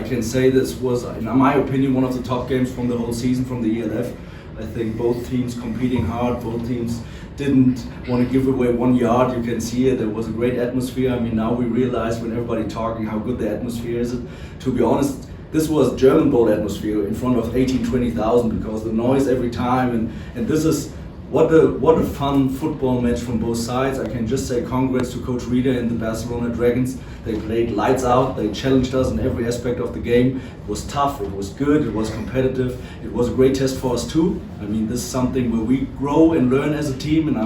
can say this was, in my opinion, one of the top games from the whole season from the ELF. I think both teams competing hard, both teams didn't want to give away 1 yard. You can see it, there was a great atmosphere. I mean, now we realize when everybody talking how good the atmosphere is. To be honest, this was German bowl atmosphere in front of 18-20,000 because the noise every time, and this is what a fun football match from both sides. I can just say congrats to Coach Rueda and the Barcelona Dragons. They played lights out, they challenged us in every aspect of the game. It was tough, it was good, it was competitive, it was a great test for us too. I mean, this is something where we grow and learn as a team, and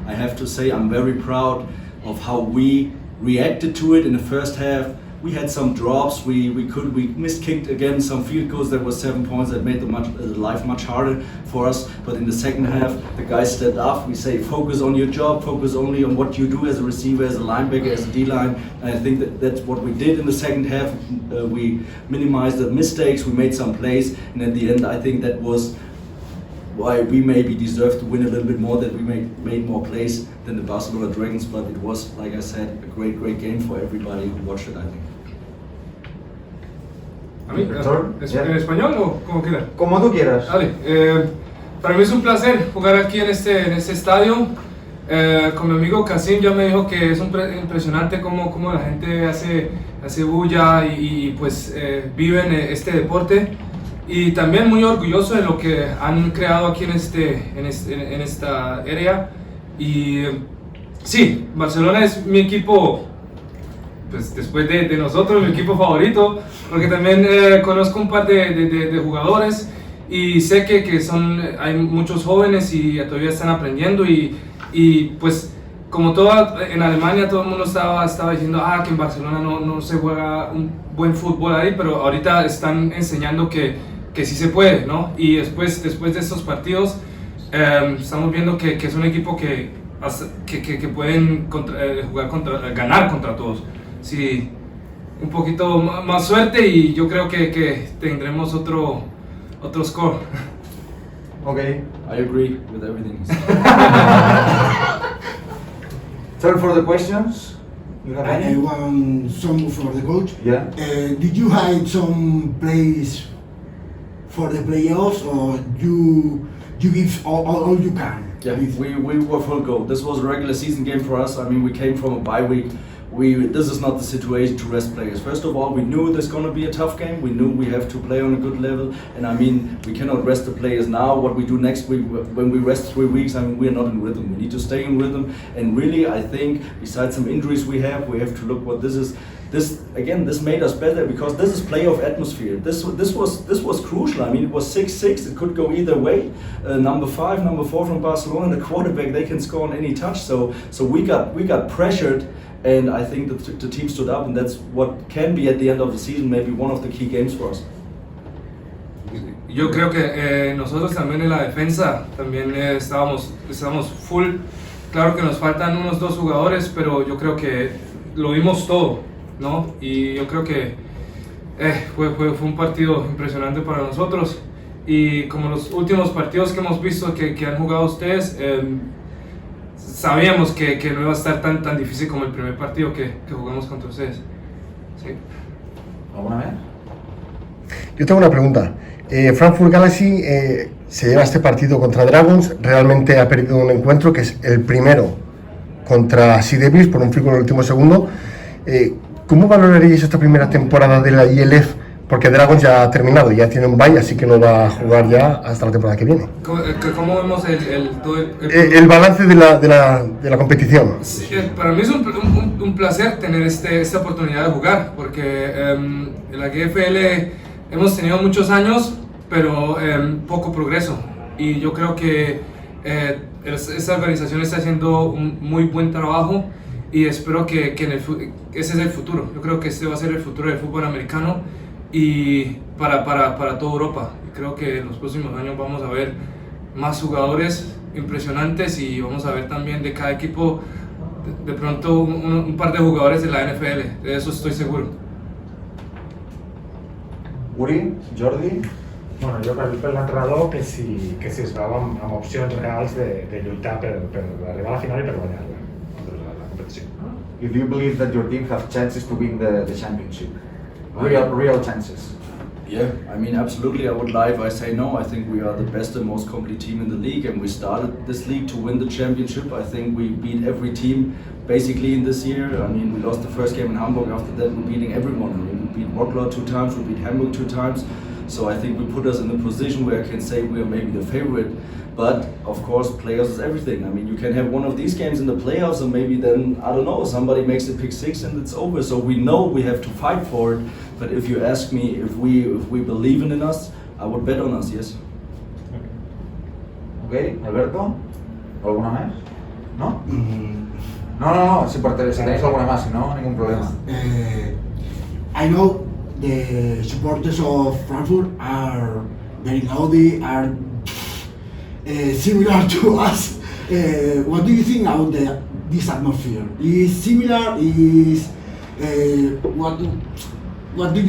I have to say I'm very proud of how we reacted to it in the first half. We had some drops, we miskicked again some field goals that was 7 points that made the life much harder for us. But in the second half, the guys stepped up. We say focus on your job, focus only on what you do as a receiver, as a linebacker, as a D-line. And I think that's what we did in the second half. We minimized the mistakes, we made some plays, and at the end I think that was why we maybe deserved to win a little bit more, that we made more plays than the Barcelona Dragons, but it was, like I said, a great game for everybody who watched it, I think. ¿A mí? ¿En español o como quieras? Como tú quieras. Dale. Para mí es un placer jugar aquí en este estadio. Con mi amigo Kasim ya me dijo que es impresionante cómo la gente hace bulla y pues viven este deporte. Y también muy orgulloso de lo que han creado aquí en esta área. Y sí, Barcelona es mi equipo, pues después de nosotros, mi equipo favorito, porque también conozco un par de jugadores y sé que hay muchos jóvenes y todavía están aprendiendo y pues como en Alemania todo el mundo estaba diciendo que en Barcelona no se juega un buen fútbol ahí, pero ahorita están enseñando que sí se puede, ¿no? Y después de estos partidos estamos viendo que es un equipo que pueden ganar contra todos. Sí, un poquito más suerte y yo creo que tendremos otro score. Okay. I agree with everything. Turn for the questions. You have any? I want some for the coach. Yeah. Did you hide some plays for the playoffs, or you give all you can? Yeah, we were full go. This was a regular season game for us. I mean, we came from a bye week. This is not the situation to rest players. First of all, we knew there's going to be a tough game. We knew we have to play on a good level. And I mean, we cannot rest the players now. What we do next week, when we rest 3 weeks, I mean, we are not in rhythm. We need to stay in rhythm. And really, I think, besides some injuries we have to look what this is. This made us better because this is playoff atmosphere. This was crucial. I mean, it was 6-6. It could go either way. Number 5, number 4 from Barcelona, the quarterback, they can score on any touch. So we got pressured, and I think the team stood up, and that's what can be at the end of the season maybe one of the key games for us. Yo creo que nosotros también en la defensa también estábamos full. Claro que nos faltan unos 2 jugadores, pero yo creo que lo vimos todo, ¿no? Y yo creo que fue un partido impresionante para nosotros. Y como los últimos partidos que hemos visto que han jugado ustedes, sabíamos que no iba a estar tan difícil como el primer partido que jugamos contra ustedes. ¿Sí? ¿Alguna vez? Yo tengo una pregunta. Frankfurt Galaxy se lleva este partido contra Dragons, realmente ha perdido un encuentro que es el primero contra Sea Devils por un field goal en el último segundo. ¿Cómo valoraríais esta primera temporada de la ILF? Porque Dragons ya ha terminado, ya tiene un bye, así que no va a jugar ya hasta la temporada que viene. ¿Cómo vemos el balance de la competición? Sí, para mí es un placer tener esta oportunidad de jugar, porque en la GFL hemos tenido muchos años, pero poco progreso. Y yo creo que esta organización está haciendo un muy buen trabajo y espero que ese es el futuro. Yo creo que este va a ser el futuro del fútbol americano y para toda Europa. Y creo que en los próximos años vamos a ver más jugadores impresionantes y vamos a ver también de cada equipo de pronto un par de jugadores de la NFL, de eso estoy seguro. Uri, Jordi? Bueno, jo per l'entrenador que si es veu amb opcions reals de lluitar per arribar a la final i per guanyar la competició. If you believe that your team have chances to win the championship? real chances. Yeah, I mean, absolutely. I would lie if I say no. I think we are the best and most complete team in the league, and we started this league to win the championship. I think we beat every team basically in this year. I mean, we lost the first game in Hamburg. After that, we're beating everyone. I mean, we beat Rockler 2 times, we beat Hamburg 2 times. So I think we put us in a position where I can say we are maybe the favorite. But of course, players is everything. I mean, you can have one of these games in the playoffs, and maybe then, I don't know, somebody makes a pick 6 and it's over. So we know we have to fight for it. But if you ask me if we believe in us, I would bet on us, yes. Ok, Alberto, ¿alguna más? ¿No? No, si tenéis alguna más, si no, ningún problema. I know the supporters of Frankfurt are very loud, are similar to us. What do you think about this atmosphere? Is similar? Is what do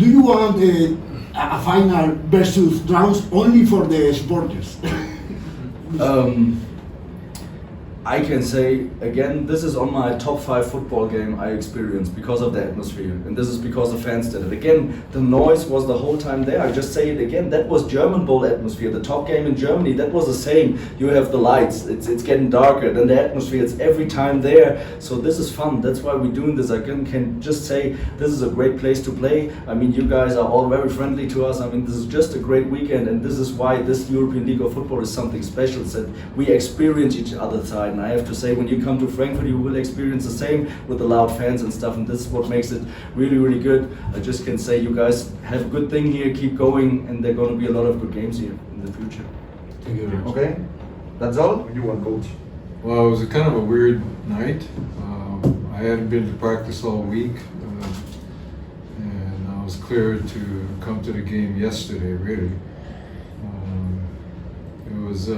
you want a final versus Dragons only for the supporters? I can say again, this is on my top 5 football game I experienced because of the atmosphere, and this is because the fans did it. Again, the noise was the whole time there. I just say it again, that was German Bowl atmosphere. The top game in Germany, that was the same. You have the lights, it's getting darker, then the atmosphere, it's every time there. So this is fun. That's why we're doing this. I can just say this is a great place to play. I mean, you guys are all very friendly to us. I mean, this is just a great weekend, and this is why this European League of Football is something special. It's that we experience each other's side. And I have to say, when you come to Frankfurt, you will experience the same with the loud fans and stuff, and this is what makes it really, really good. I just can say you guys have a good thing here, keep going, and there are going to be a lot of good games here in the future. Thank you very much. Okay, that's all? You want coach? Well, it was a kind of a weird night. I hadn't been to practice all week, and I was cleared to come to the game yesterday, really. It was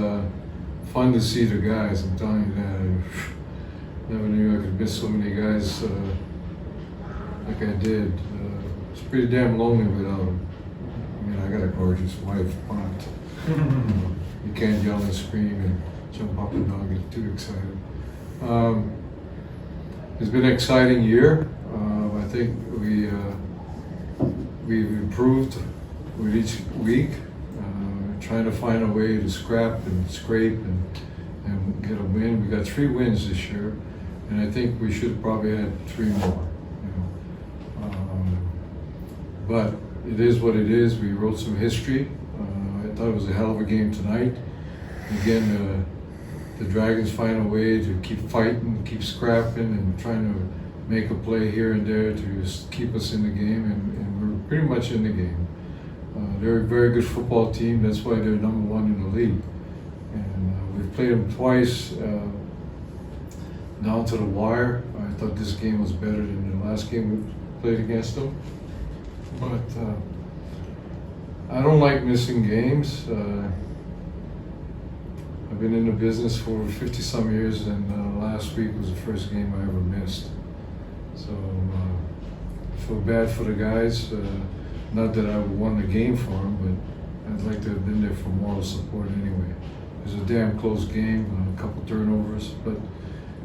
fun to see the guys, I'm telling you that. I never knew I could miss so many guys like I did. It's pretty damn lonely without them. I mean, I got a gorgeous wife, but you can't yell and scream and jump up and down, get too excited. It's been an exciting year. I think we've improved with each week, trying to find a way to scrap and scrape and get a win. We got 3 wins this year, and I think we should probably add 3 more. But it is what it is. We wrote some history. I thought it was a hell of a game tonight. Again, the Dragons find a way to keep fighting, keep scrapping, and trying to make a play here and there to just keep us in the game, and we're pretty much in the game. They're a very good football team. That's why they're number 1 in the league. And we've played them twice down to the wire. I thought this game was better than the last game we played against them. But I don't like missing games. I've been in the business for 50-some years, and last week was the first game I ever missed. So I feel bad for the guys. Not that I won the game for them, but I'd like to have been there for moral support anyway. It was a damn close game, a couple turnovers. But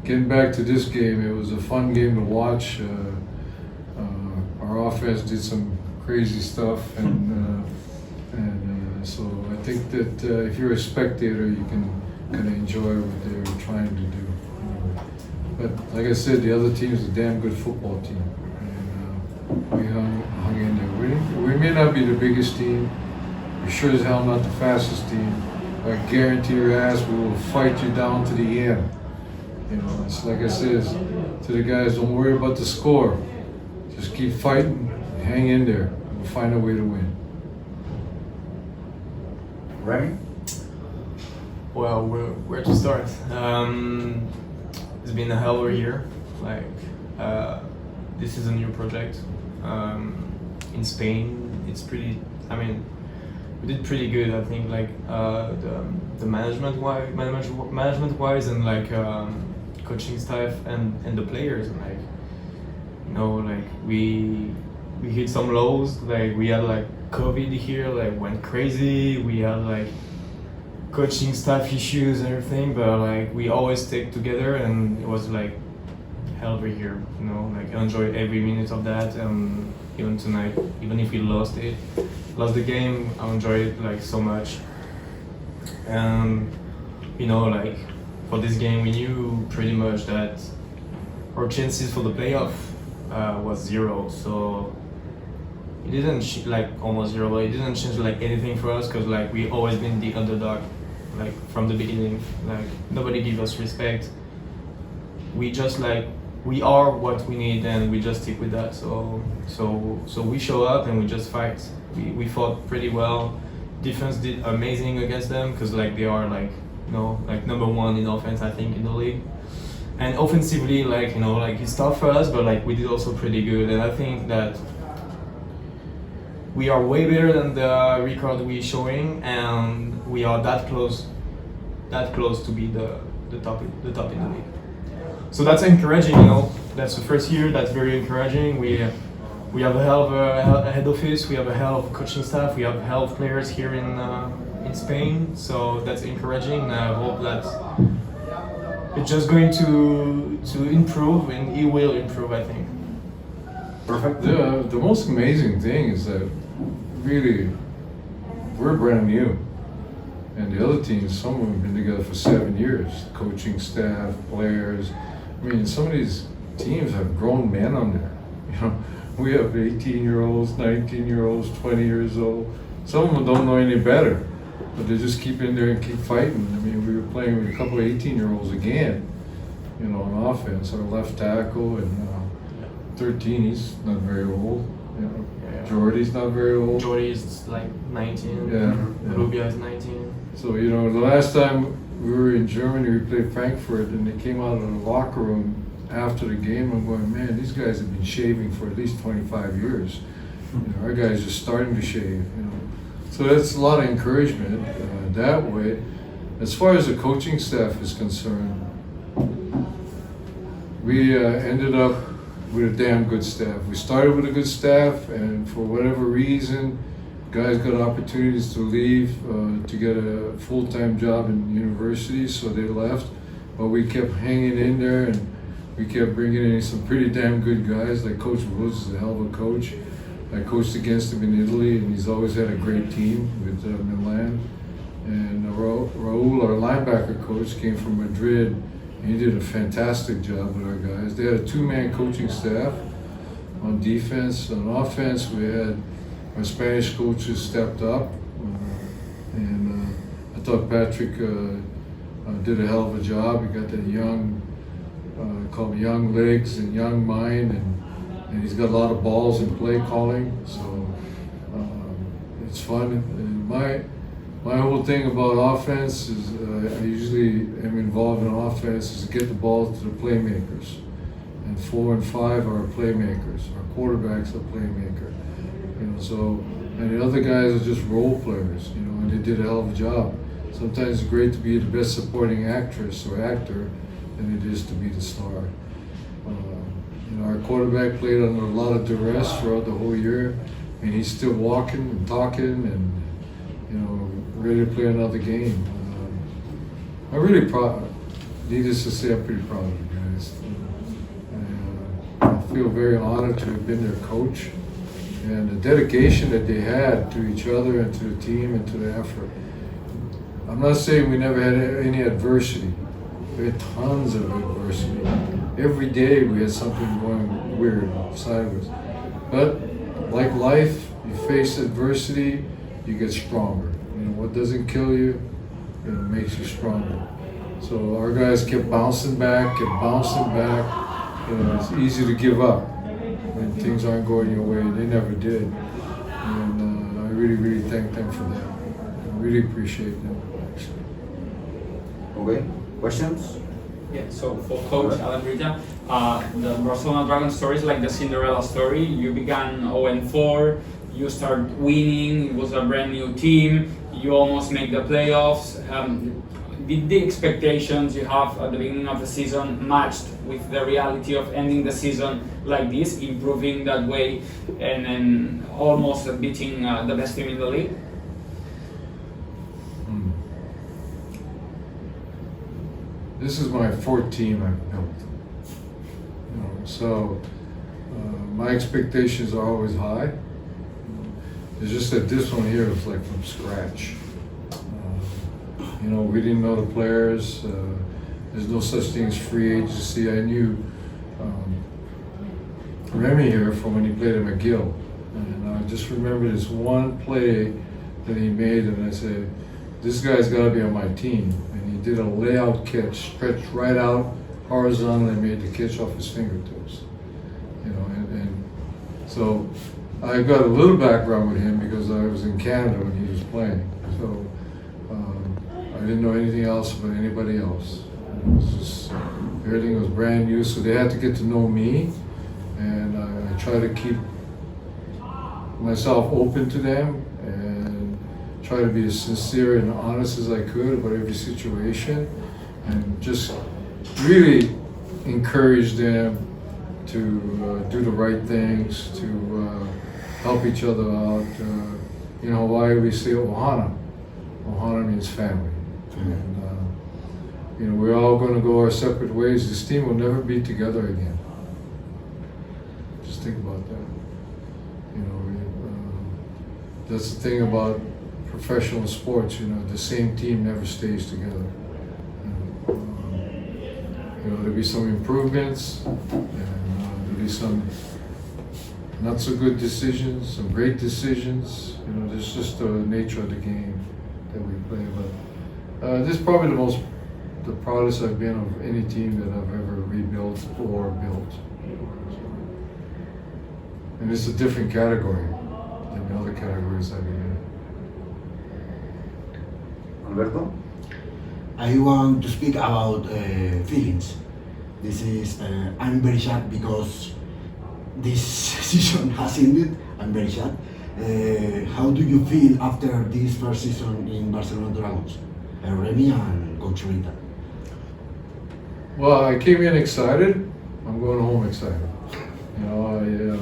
getting back to this game, it was a fun game to watch. Our offense did some crazy stuff, and so I think that if you're a spectator, you can kind of enjoy what they're trying to do. But like I said, the other team is a damn good football team, and we hung in there. We may not be the biggest team. We're sure as hell not the fastest team. I guarantee your ass we will fight you down to the end. You know, it's like I said to the guys, don't worry about the score. Just keep fighting, hang in there. We'll find a way to win. Remy? Well, where to start? It's been a hell of a year. Like, this is a new project. In Spain, it's pretty. I mean, we did pretty good. I think, like the management wise, and like coaching staff and the players, and like, you know, like we hit some lows. Like we had like COVID here, like went crazy. We had like coaching staff issues and everything, but like we always stick together, and it was like hell of a year, you know, like I enjoyed every minute of that. even tonight, even if we lost the game. I enjoyed it like so much. And you know, like for this game, we knew pretty much that our chances for the playoff was 0. So it didn't like almost 0, but it didn't change like anything for us because like we always been the underdog, like from the beginning. Like nobody give us respect. We just like we are what we need and we just stick with that. So we show up and we just fight. We fought pretty well. Defense did amazing against them because like they are like, you know, like number 1 in offense I think in the league. And offensively, like, you know, like it's tough for us, but like we did also pretty good. And I think that we are way better than the record we're showing, and we are that close to be the top in the league. So that's encouraging, you know. That's the first year. That's very encouraging. We have a hell of a head office. We have a hell of a coaching staff. We have a hell of players here in Spain. So that's encouraging. And I hope that it's just going to improve, and it will improve, I think. Perfect. The most amazing thing is that really we're brand new, and the other teams, some of them have been together for 7 years. Coaching staff, players. I mean, some of these teams have grown men on there. You know, we have 18-year-olds, 19-year-olds, 20 years old. Some of them don't know any better, but they just keep in there and keep fighting. I mean, we were playing with a couple of 18-year-olds again, you know, on offense. Our left tackle and 13, he's not very old. You know, Jordy's not very old. Jordy is like 19. Yeah. Rubia is 19. So, you know, the last time we were in Germany, we played Frankfurt, and they came out of the locker room after the game. I'm going, man, these guys have been shaving for at least 25 years. You know, our guys are starting to shave, you know. So that's a lot of encouragement that way. As far as the coaching staff is concerned, we ended up with a damn good staff. We started with a good staff, and for whatever reason, guys got opportunities to leave to get a full-time job in university, so they left. But we kept hanging in there, and we kept bringing in some pretty damn good guys. Like Coach Woods is a hell of a coach. I coached against him in Italy, and he's always had a great team with Milan. And Raul, our linebacker coach, came from Madrid. He did a fantastic job with our guys. They had a 2-man coaching staff on defense. On offense, we had our Spanish coaches stepped up. And I thought Patrick did a hell of a job. He got that young, called young legs and young mind, and he's got a lot of balls in play calling. So it's fun. And my whole thing about offense is I usually am involved in offense is to get the ball to the playmakers. And 4 and 5 are playmakers. Our quarterback's a playmaker. You know, so, and the other guys are just role players, you know, and they did a hell of a job. Sometimes it's great to be the best supporting actress or actor than it is to be the star. You know, our quarterback played under a lot of duress throughout the whole year, and he's still walking and talking and, you know, ready to play another game. I'm really proud. Needless to say, I'm pretty proud of the guys. I feel very honored to have been their coach, and the dedication that they had to each other and to the team and to the effort. I'm not saying we never had any adversity. We had tons of adversity. Every day we had something going weird, sideways. But like life, you face adversity, you get stronger. You know, what doesn't kill you, it makes you stronger. So our guys kept bouncing back. You know, it's easy to give up when things aren't going your way. They never did. And I really, really thank them for that. I really appreciate them, actually. Okay, questions? Yeah, so for Coach Alan Rita, the Barcelona Dragons story is like the Cinderella story. You began 0-4, you start winning, it was a brand new team, you almost make the playoffs. Did the expectations you have at the beginning of the season matched with the reality of ending the season like this, improving that way, and then almost beating the best team in the league? This is my 4th team I've built. You know, so my expectations are always high. It's just that this one here was like from scratch. You know, we didn't know the players. There's no such thing as free agency. I knew Remy here from when he played at McGill. And I just remember this one play that he made, and I said, this guy's got to be on my team. And he did a layout catch, stretched right out, horizontal, and made the catch off his fingertips. You know, and so I got a little background with him because I was in Canada when he was playing. So I didn't know anything else about anybody else. It was just, everything was brand new, so they had to get to know me, and I try to keep myself open to them and try to be as sincere and honest as I could about every situation, and just really encourage them to do the right things, to help each other out. You know, why we say Ohana? Ohana means family. And, you know, we're all going to go our separate ways. This team will never be together again. Just think about that. You know, that's the thing about professional sports. You know, the same team never stays together. You know, there'll be some improvements, and there'll be some not so good decisions, some great decisions. You know, that's just the nature of the game that we play. But this is probably the proudest I've been of any team that I've ever rebuilt or built. And it's a different category than the other categories I've been in. Alberto? I want to speak about feelings. This is, I'm very sad because this season has ended. I'm very sad. How do you feel after this first season in Barcelona Dragons? Remy and Coach Rueda. Well, I came in excited. I'm going home excited. You know,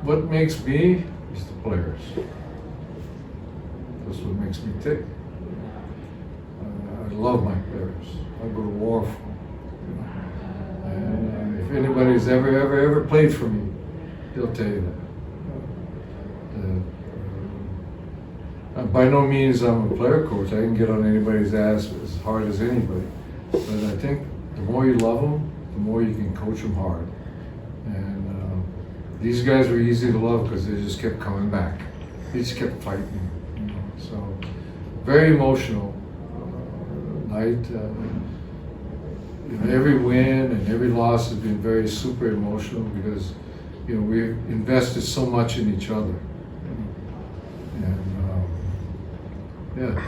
what makes me is the players. That's what makes me tick. I love my players. I go to war for them. And if anybody's ever played for me, he'll tell you that. By no means I'm a player coach. I can get on anybody's ass as hard as anybody. But I think the more you love them, the more you can coach them hard. And these guys were easy to love because they just kept coming back. They just kept fighting. You know? So very emotional night. You know, every win and every loss has been very super emotional because, you know, we invested so much in each other. And yeah.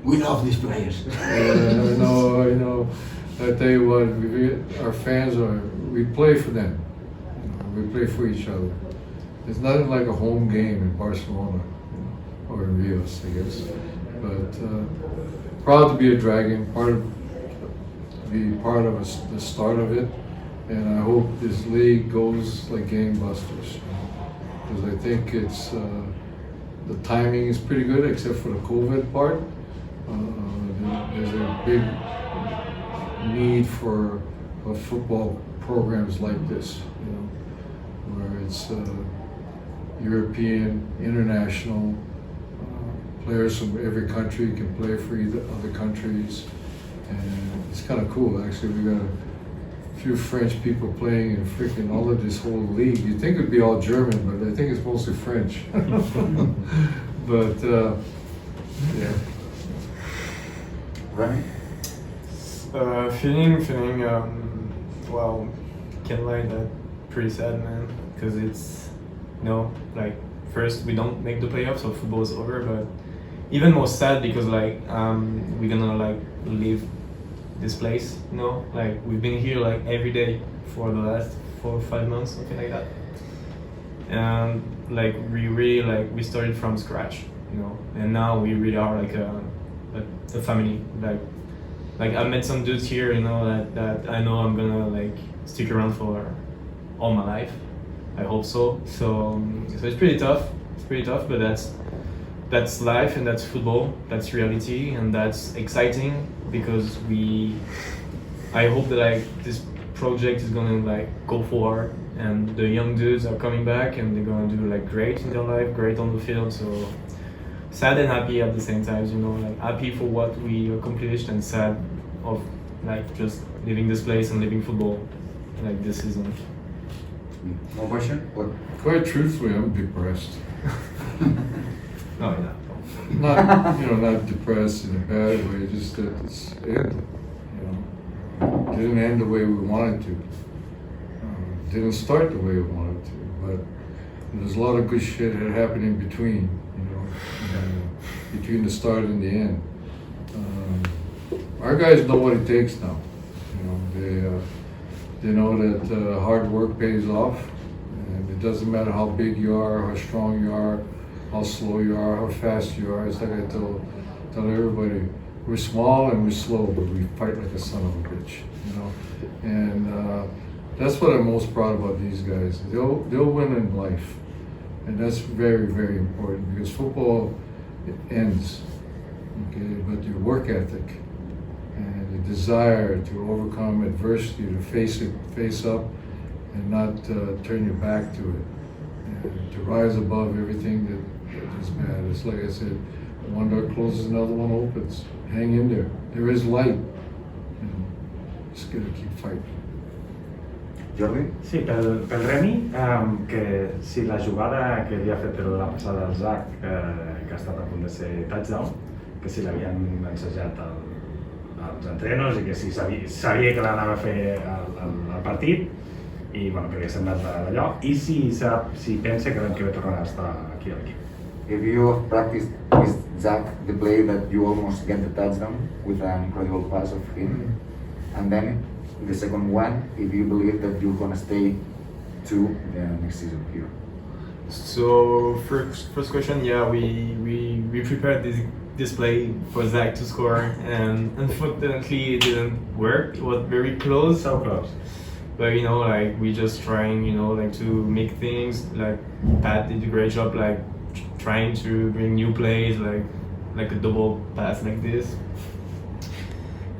We love these players. I know. I tell you what, our fans we play for them. You know, we play for each other. It's nothing like a home game in Barcelona, you know, or in Rios, I guess. But proud to be a Dragon, be part of the start of it, and I hope this league goes like gangbusters. Because I think it's the timing is pretty good, except for the COVID part. There's a big need for football programs like this, you know, where it's European, international players from every country can play for other countries, and it's kind of cool. Actually, we got a few French people playing in freaking all of this whole league. You'd think it'd be all German, but I think it's mostly French. But yeah. Remy? Feeling, well, can't lie, that pretty sad, man, because it's, you know, like, first we don't make the playoffs, so football is over, but even more sad because, like, we're gonna, like, leave this place, you know, like, we've been here, like, every day for the last 4 or 5 months, something like that, and, like, we really, like, we started from scratch, you know, and now we really are, like, a family, like I met some dudes here, you know, that I know I'm gonna like stick around for all my life. I hope so. So it's pretty tough. It's pretty tough, but that's life and that's football. That's reality and that's exciting because I hope that like this project is gonna like go forward, and the young dudes are coming back and they're gonna do like great in their life, great on the field. So sad and happy at the same time, you know, like happy for what we accomplished and sad of like just leaving this place and leaving football like this season. More question? What? Quite truthfully, I'm depressed. No, yeah. Not, you know, not depressed in a bad way, just that it's ended, you know. Didn't end the way we wanted to. Didn't start the way we wanted to, but there's a lot of good shit that happened in between, you know, between the start and the end. Our guys know what it takes now, you know, they know that hard work pays off, and it doesn't matter how big you are, how strong you are, how slow you are, how fast you are. It's like I tell everybody, we're small and we're slow, but we fight like a son of a bitch, you know. And that's what I'm most proud about these guys. They'll win in life, and that's very, very important, because football, it ends, okay, but your work ethic and the desire to overcome adversity, to face up, and not turn your back to it, and to rise above everything that is bad. It's like I said, one door closes, another one opens. Hang in there. There is light. You know, just gotta keep fighting. Jordi? Sí, pel Remi, que si la jugada que havia fet la passada al Zach, que ha estat a punt de ser touchdown, que si l'havien ensajat als entrenos i que si sabia que l'anava a fer al partit, i bueno, que havia semblat d'allò, i si pensa que l'any que ve tornarà a estar aquí a l'equip. If you have practiced with Zach the play that you almost get the touchdown with an incredible pass of him, and then the second one, if you believe that you're gonna stay to the next season here. So first question, yeah, we prepared this play for Zach to score, and unfortunately it didn't work. It was very close. So close. But you know, like we just trying, you know, like to make things like Pat did a great job, like trying to bring new plays, like a double pass like this.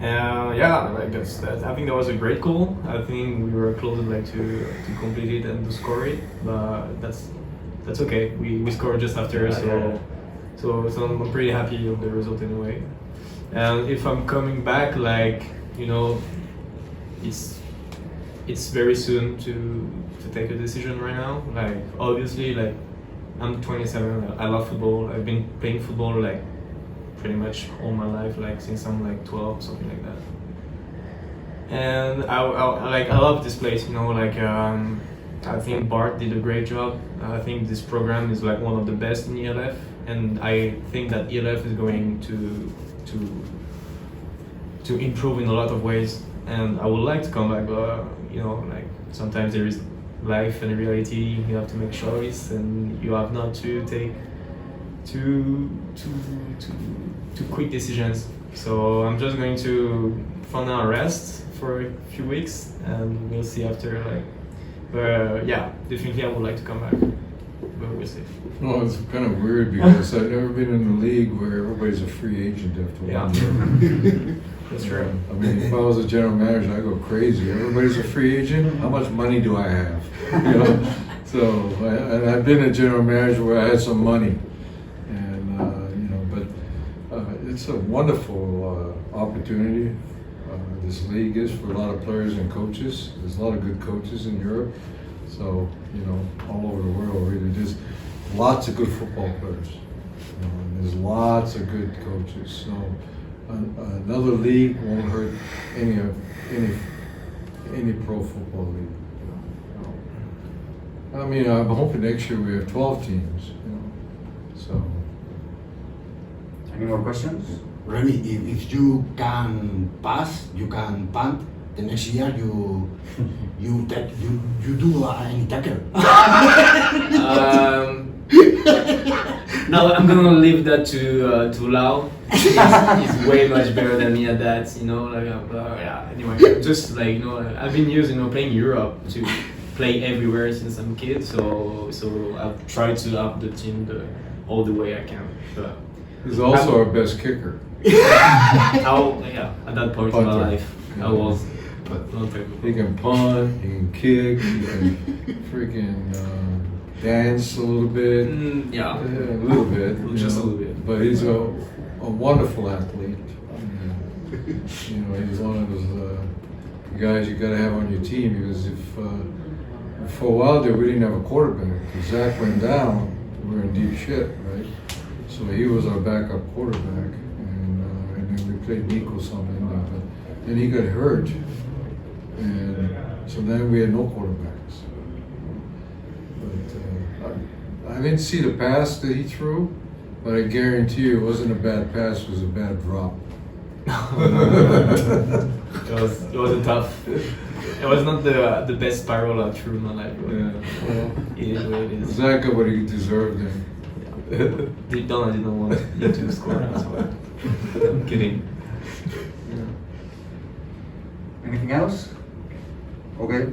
Yeah, like that's I think that was a great goal. I think we were close like to complete it and to score it, but that's okay. We scored just after, so I'm pretty happy of the result anyway. And if I'm coming back, like, you know, it's very soon to take a decision right now. Like obviously, like I'm 27. I love football. I've been playing football like pretty much all my life, like since I'm like 12, something like that. And I love this place, you know, like I think Bart did a great job. I think this program is like one of the best in ELF, and I think that ELF is going to improve in a lot of ways. And I would like to come back, but you know, like sometimes there is life and reality. You have to make choice, and you have not to take too quick decisions. So I'm just going to for now rest for a few weeks, and we'll see after. Like, but yeah, definitely I would like to come back, but we'll see. Well, it's kind of weird because I've never been in a league where everybody's a free agent after 1 year. That's true. I mean, if I was a general manager, I'd go crazy. Everybody's a free agent. How much money do I have? You know. So, and I've been a general manager where I had some money, and you know, but it's a wonderful opportunity. This league is for a lot of players and coaches. There's a lot of good coaches in Europe, so you know, all over the world. Really, there's lots of good football players. You know, and there's lots of good coaches. So another league won't hurt any pro football league. You know. I mean, I'm hoping next year we have 12 teams. You know, so. Any more questions? Remy, if you can pass, you can punt. The next year you do any tackle. No, I'm gonna leave that to Lau. He's way much better than me at that, you know. Like, yeah. Anyway, just like, you know, I've been used, you know, playing Europe to play everywhere since I'm a kid. So I've tried to up the team all the way I can. But he's also our best kicker. yeah, at that point in my life, I was. but Not very He can punt, he can kick, he can freaking dance a little bit. yeah. A little bit. Just you a know, little bit. But he's a wonderful athlete. You know, he's one of those guys you gotta have on your team because if for a while there we didn't have a quarterback. If Zach went down, we were in deep shit, right? So he was our backup quarterback, and then we played Nico something, but then he got hurt, and so then we had no quarterbacks. But I didn't see the pass that he threw, but I guarantee you it wasn't a bad pass; it was a bad drop. It was a tough. It was not the best spiral I threw in my life. But Yeah, well, it is what it is. Zach got what he deserved then. Deep down, I didn't want you to score. That's why. I'm kidding. Anything else? Okay,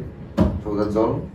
so that's all.